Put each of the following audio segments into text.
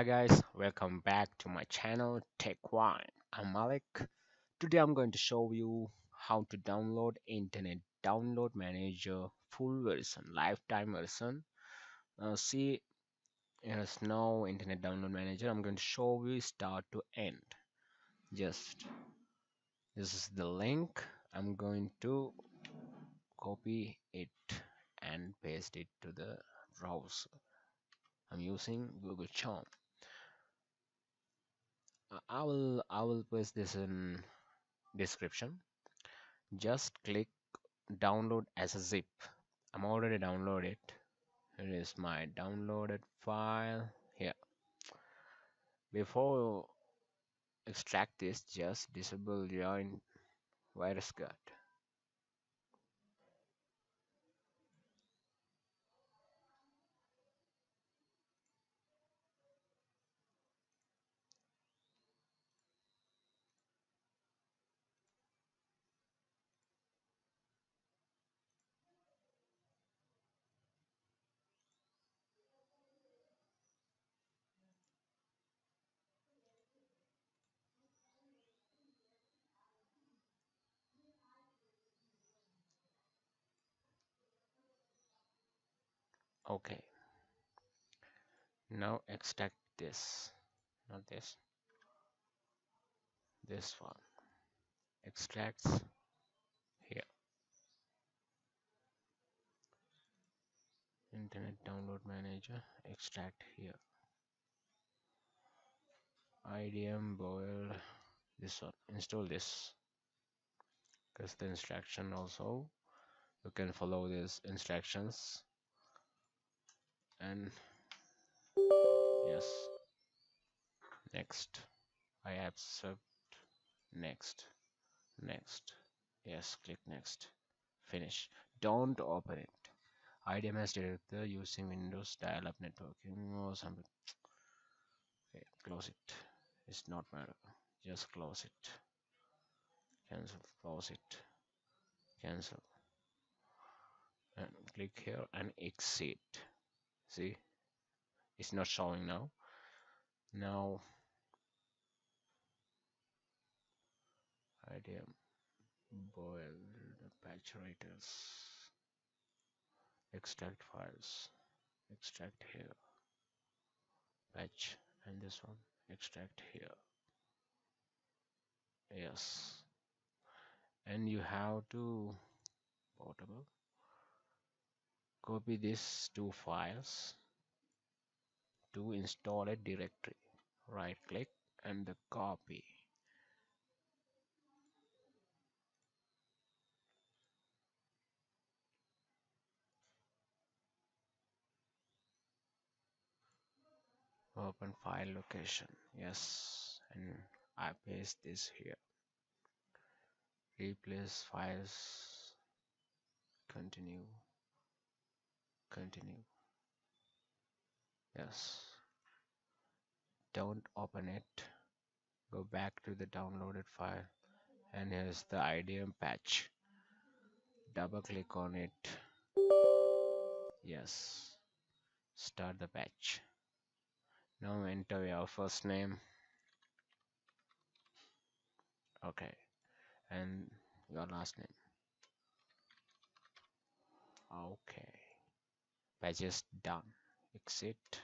Hi guys, welcome back to my channel Tech One. I'm Malik. Today I'm going to show you how to download Internet Download Manager full version, lifetime version. See, here's no Internet Download Manager. I'm going to show you start to end. Just this is the link. I'm going to copy it and paste it to the browser. I'm using Google Chrome. I will paste this in description. Just click download as a zip. I'm already downloaded. Here is my downloaded file here. Before extract this, just disable join virus guard. Okay, now extract this, not this, this one. Extracts here. Internet Download Manager. Extract here. IDM boil this one. Install this. Because the instruction also you can follow these instructions and yes, next. I accept. Next. Next. Yes, click next. Finish. Don't open it. IDMS director using Windows dial-up networking or something. Okay, close it. It's not matter. Just close it. Cancel. Close it. Cancel. And click here and exit. See, it's not showing now. Now IDM boil the patch writers. Extract files. Extract here. Patch and this one. Extract here. Yes, and you have to portable copy these two files to install a directory. Right click and the copy. Open file location. Yes, and I paste this here. Replace files. Continue. Continue. Yes. Don't open it. Go back to the downloaded file and here's the IDM patch. Double click on it. Yes. Start the patch. Now enter your first name. Okay. And your last name. Okay. Patch is done. Exit.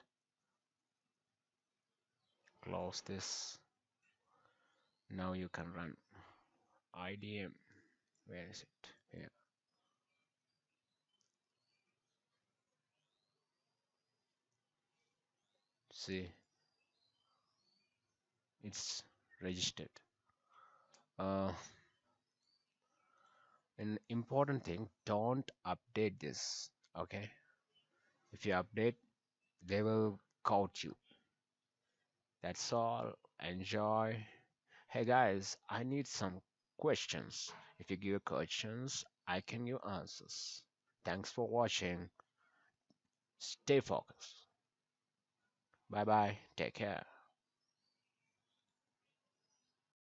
Close this. Now you can run IDM. Where is it? Here. See, it's registered. Uh, an important thing, don't update this. Okay. If you update, they will count you. That's all. Enjoy. Hey guys, I need some questions. If you give questions, I can give answers. Thanks for watching. Stay focused. Bye bye. Take care.